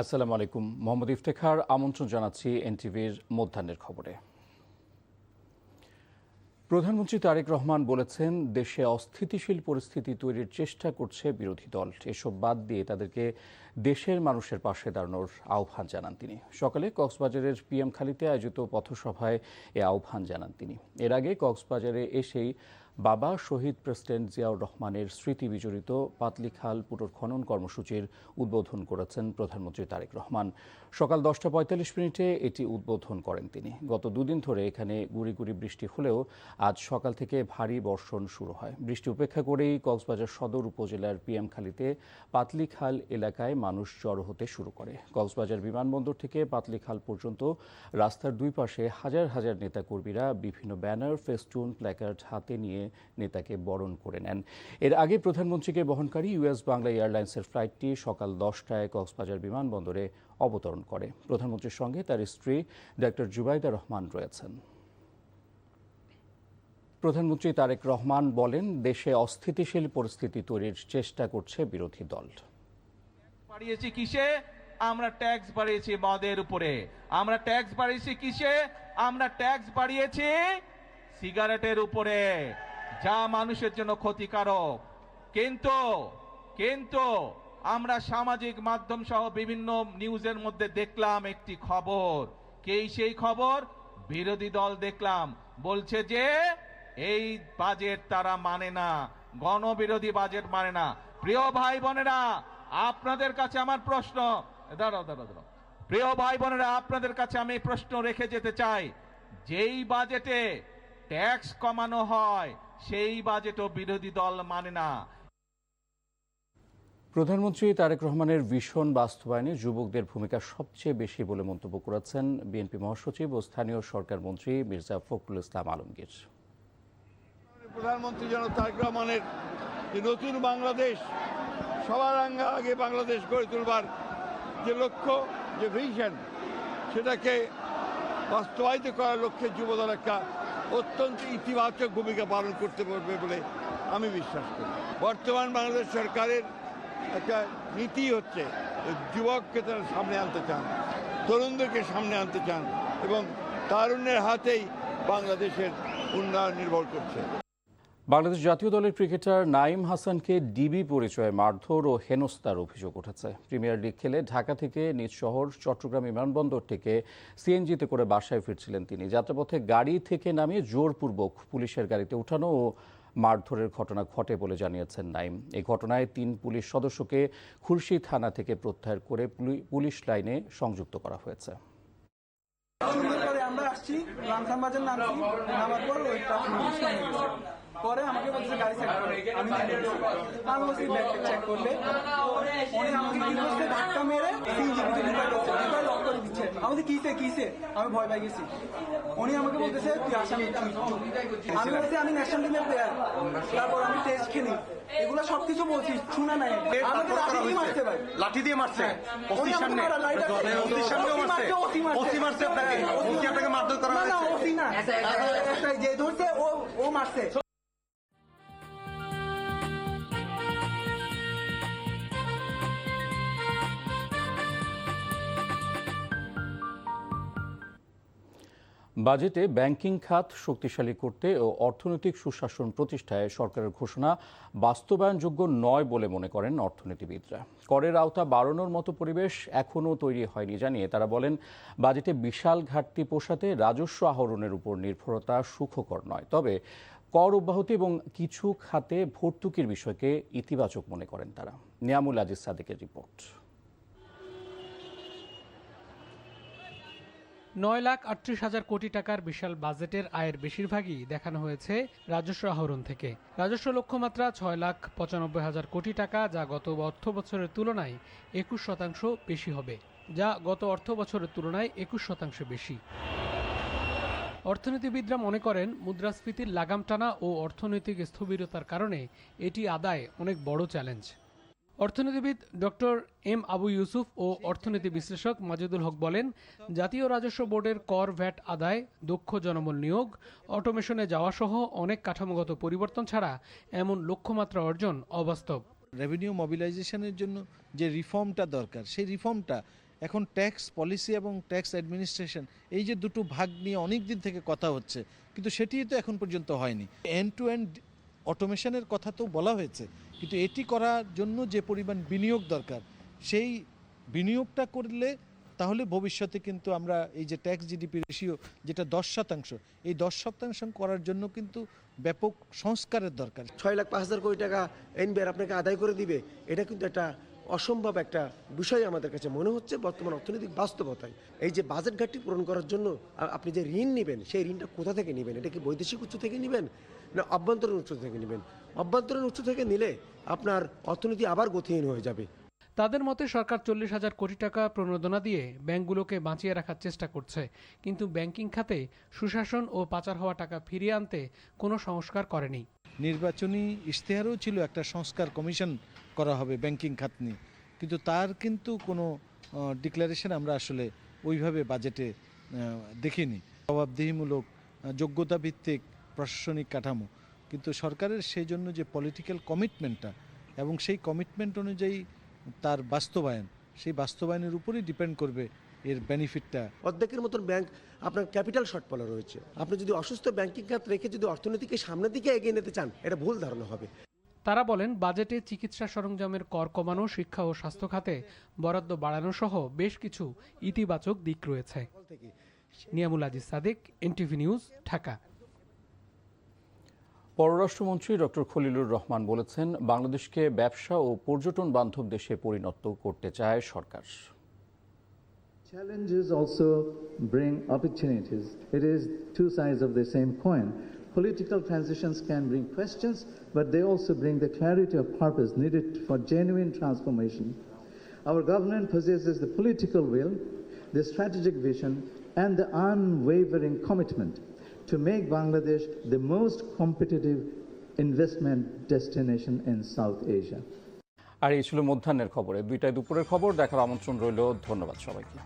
আসসালামু আলাইকুম। মোহাম্মদ ইফতেখার আমন্ত্রণ জানাচ্ছি এনটিভির মধ্যাহ্নের খবরে। প্রধানমন্ত্রী তারেক রহমান বলেছেন, দেশে অস্থিতিশীল পরিস্থিতি তৈরির চেষ্টা করছে বিরোধী দল। এসব বাদ দিয়ে তাদেরকে দেশের মানুষের পাশে দাঁড়ানোর আহ্বান জানান তিনি। সকালে কক্সবাজারের পিএমখালীতে আয়োজিত পথসভায় এ আহ্বান জানান তিনি। এর আগে কক্সবাজারে এসেই বাবা শহীদ প্রেসিডেন্ট জিয়াউর রহমানের স্মৃতি বিজড়িত পাতলিখাল পুনর্খনন কর্মসূচির উদ্বোধন করেছেন প্রধানমন্ত্রী তারেক রহমান। সকাল 10:45 এটি উদ্বোধন করেন তিনি। গত দুদিন ধরে এখানে গুঁড়ি গুঁড়ি বৃষ্টি হলেও আজ সকাল থেকে ভারী বর্ষণ শুরু হয়। বৃষ্টি উপেক্ষা করেই কক্সবাজার সদর উপজেলার পিএমখালীতে পাতলিখাল এলাকায় মানুষ জড়ো হতে শুরু করে। কক্সবাজার বিমানবন্দর থেকে পাতলিখাল পর্যন্ত রাস্তার দুই পাশে হাজার হাজার নেতাকর্মীরা বিভিন্ন ব্যানার, ফেস্টুন, প্ল্যাকার্ড হাতে নিয়ে নেতাকে বরণ করে নেন। এর আগে প্রধানমন্ত্রীকে বহনকারী ইউএস বাংলা এয়ারলাইন্সের ফ্লাইটটি সকাল 10টায় কক্সবাজার বিমানবন্দরে অবতরণ করে। প্রধানমন্ত্রীর সঙ্গে তার স্ত্রী ডাক্তার জুবাইদা রহমান রয়েছেন। প্রধানমন্ত্রী তারেক রহমান বলেন, দেশে অস্থিতিশীল পরিস্থিতি তৈরির চেষ্টা করছে বিরোধী দল। বাড়িয়েছি কিসে? আমরা ট্যাক্স বাড়িয়েছি মদের উপরে। আমরা ট্যাক্স বাড়িয়েছি কিসে? আমরা ট্যাক্স বাড়িয়েছি সিগারেটের উপরে, যা মানুষের জন্য ক্ষতিকারক। কিন্তু আমরা সামাজিক মাধ্যম সহ বিভিন্ন নিউজের মধ্যে দেখলাম একটি খবর। সেই খবর? বিরোধী দল দেখলাম বলছে যে এই বাজেট তারা মানে না, গণবিরোধী বাজেট মানে না। প্রিয় ভাই বোনেরা, আপনাদের কাছে আমার প্রশ্ন, দাঁড়াও। প্রিয় ভাই বোনেরা, আপনাদের কাছে আমি প্রশ্ন রেখে যেতে চাই, যেই বাজেটে ট্যাক্স কমানো হয় সেই বাজেটও বিরোধী দল মানে না। প্রধানমন্ত্রী তারেক রহমানের ভিশন বাস্তবায়নে যুবকদের ভূমিকা সবচেয়ে বেশি বলে মন্তব্য করেছেন বিএনপি মহাসচিব ও স্থানীয় সরকার মন্ত্রী মির্জা ফখরুল ইসলাম আলমগীর। প্রধানমন্ত্রী জনাব তারেক রহমানের যে নতুন বাংলাদেশ, সবার আগে বাংলাদেশ গড়ে তুলবার যে লক্ষ্য, যে ভিশন, সেটাকে বাস্তবায়িত করার লক্ষ্যে যুবদল একটা অত্যন্ত ইতিবাচক ভূমিকা পালন করতে পারবে বলে আমি বিশ্বাস করি। বর্তমান বাংলাদেশ সরকারের একটা নীতি হচ্ছে যুবককে তারা সামনে আনতে চান, তরুণদেরকে সামনে আনতে চান, এবং তারুণ্যের হাতেই বাংলাদেশের উন্নয়ন নির্ভর করছে। বাংলাদেশ জাতীয় দলের ক্রিকেটার নাঈম হাসানকে ডিবি পরিচয়ে মারধর ও হেনস্থার অভিযোগ উঠেছে। প্রিমিয়ার লিগ খেলে ঢাকা থেকে নিজ শহর চট্টগ্রাম বিমানবন্দর থেকে সিএনজিতে করে বাসায় ফিরছিলেন তিনি। যাত্রাপথে গাড়ি থেকে নামিয়ে জোরপূর্বক পুলিশের গাড়িতে উঠানো ও মারধরের ঘটনা ঘটে বলে জানিয়েছেন নাঈম। এই ঘটনায় 3 পুলিশ সদস্যকে খুলশী থানা থেকে প্রত্যাহার করে পুলিশ লাইনে সংযুক্ত করা হয়েছে। আমরা আসছি রামখান বাজার নামছি, নামার পর ওই পরে আমাকে বলছে গাড়ি চেক করে, আমি বলছি ব্যাগ চেক করলে উনি আমাকে কি করছে, ধাক্কা মেরে লক করে দিচ্ছে। আমাকে কিসে আমি ভয় পাই গেছি। উনি আমাকে বলতেছে তুই আসামি, আমি বলছি আমি ন্যাশনাল টিমের প্লেয়ার, তারপর আমি টেস্ট খেলি, এগুলো সবকিছু বলছি, শুনে নাই। আমাকে লাঠি দিয়ে মারছে, ভাই লাঠি দিয়ে মারছে, আপনাকে মারধর করা হয়েছে। ওসি না, যে ধরছে ও মারছে। বাজেটে ব্যাংকিং খাত শক্তিশালী করতে ও অর্থনৈতিক সুশাসন প্রতিষ্ঠায় সরকারের ঘোষণা বাস্তবায়নযোগ্য নয় বলে মনে করেন অর্থনীতিবিদরা। করের আওতা বাড়ানোর মতো পরিবেশ এখনও তৈরি হয়নি জানিয়ে তারা বলেন, বাজেটে বিশাল ঘাটতি পোষাতে রাজস্ব আহরণের উপর নির্ভরতা সুখকর নয়। তবে কর অব্যাহতি এবং কিছু খাতে ভর্তুকির বিষয়কে ইতিবাচক মনে করেন তারা। নিয়ামুল আজিজ সাদেকের রিপোর্ট। 9,38,000 কোটি টাকার বিশাল বাজেটের আয়ের বেশিরভাগই দেখানো হয়েছে রাজস্ব আহরণ থেকে। রাজস্ব লক্ষ্যমাত্রা 6,95,000 কোটি টাকা, যা গত অর্থ বছরের তুলনায় 21% বেশি হবে, যা গত অর্থ বছরের তুলনায় 21% বেশি। অর্থনীতিবিদরা মনে করেন, মুদ্রাস্ফীতির লাগাম টানা ও অর্থনৈতিক স্থবিরতার কারণে এটি আদায় অনেক বড় চ্যালেঞ্জ। অর্থনীতিবিদ ডক্টর এম আবু ইউসুফ ও অর্থনীতি বিশ্লেষক মাজেদুল হক বলেন, জাতীয় রাজস্ব বোর্ডের কর ভ্যাট আদায়, দক্ষ জনবল নিয়োগ, অটোমেশনে যাওয়া সহ অনেক কাঠামোগত পরিবর্তন ছাড়া এমন লক্ষ্যমাত্রা অর্জন অবাস্তব। রেভিনিউ মোবিলাইজেশনের জন্য যে রিফর্মটা দরকার, সেই রিফর্মটা এখন ট্যাক্স পলিসি এবং ট্যাক্স অ্যাডমিনিস্ট্রেশন এই যে দুটো ভাগ নিয়ে অনেক দিন থেকে কথা হচ্ছে, কিন্তু সেটি তো এখন পর্যন্ত হয়নি। এন্ড টু এন্ড অটোমেশনের কথা তো বলা হয়েছে, কিন্তু এটি করার জন্য যে পরিমাণ বিনিয়োগ দরকার, সেই বিনিয়োগটা করলে তাহলে ভবিষ্যতে কিন্তু আমরা এই যে ট্যাক্স জিডিপি রেশিও যেটা 10%, এই 10% করার জন্য কিন্তু ব্যাপক সংস্কারের দরকার। 6,05,000 কোটি টাকা এনবিআর আপনাকে আদায় করে দিবে, এটা কিন্তু একটা অসম্ভব একটা বিষয় আমাদের কাছে মনে হচ্ছে বর্তমান অর্থনৈতিক বাস্তবতায়। এই যে বাজেট ঘাটতি পূরণ করার জন্য আপনি যে ঋণ নেবেন, সেই ঋণটা কোথা থেকে নেবেন? এটা কি বৈদেশিক উৎস থেকে নেবেন না অভ্যন্তরীণ উৎস থেকে নেবেন? অভ্যন্তরীণ উৎস থেকে নিলে আপনার অর্থনীতি আবার গতিহীন হয়ে যাবে। তাদের মতে সরকার 40,000 কোটি টাকা প্রণোদনা দিয়ে ব্যাংকগুলোকে বাঁচিয়ে রাখার চেষ্টা করছে, কিন্তু ব্যাংকিং খাতে সুশাসন ও পাচার হওয়া টাকা ফিরিয়ে আনতে কোনো সংস্কার করেনি। নির্বাচনী ইশতেহারও ছিল একটা সংস্কার কমিশন করা হবে ব্যাংকিং খাত নিয়ে, কিন্তু তার কিন্তু কোনো ডিক্লারেশন আমরা আসলে ওইভাবে বাজেটে দেখিনি। জবাবদিহিমূলক যোগ্যতা ভিত্তিক প্রশাসনিক কাঠামো, কিন্তু সরকারের সেই জন্য যে পলিটিক্যাল কমিটমেন্টটা এবং সেই কমিটমেন্ট অনুযায়ী তার বাস্তবায়ন, সেই বাস্তবায়নের উপরই ডিপেন্ড করবে এর বেনিফিটটা। অর্ধেকের মতন ব্যাংক আপনার ক্যাপিটাল শর্টফলে রয়েছে। আপনি যদি অসুস্থ ব্যাংকিং খাত রেখে যদি অর্থনীতিকে সামনের দিকে এগিয়ে নিতে চান, এটা ভুল ধারণা হবে। তারা বলেন বাজেটে চিকিৎসা সরঞ্জামের কর কমানো, শিক্ষা ও স্বাস্থ্য খাতে বরাদ্দ বাড়ানো সহ বেশ কিছু ইতিবাচক দিক রয়েছে। Niamul Aziz Sadiq, NTV news, Dhaka. পররাষ্ট্রমন্ত্রী ডক্টর খলিলুর রহমান বলেছেন, বাংলাদেশকে ব্যবসা ও পর্যটন বান্ধব দেশে পরিণত করতে চায় সরকার। Challenges also bring opportunities. It is two sides of the same coin. Political transitions can bring questions, but they also bring the clarity of purpose needed for genuine transformation. Our government possesses the political will, the strategic vision, and the unwavering commitment to make Bangladesh the most competitive investment destination in South Asia. আর এই ছিল মধ্যাহ্নের খবরে। 2টায় দুপুরের খবর দেখার আমন্ত্রণ রইল। ধন্যবাদ সবাইকে।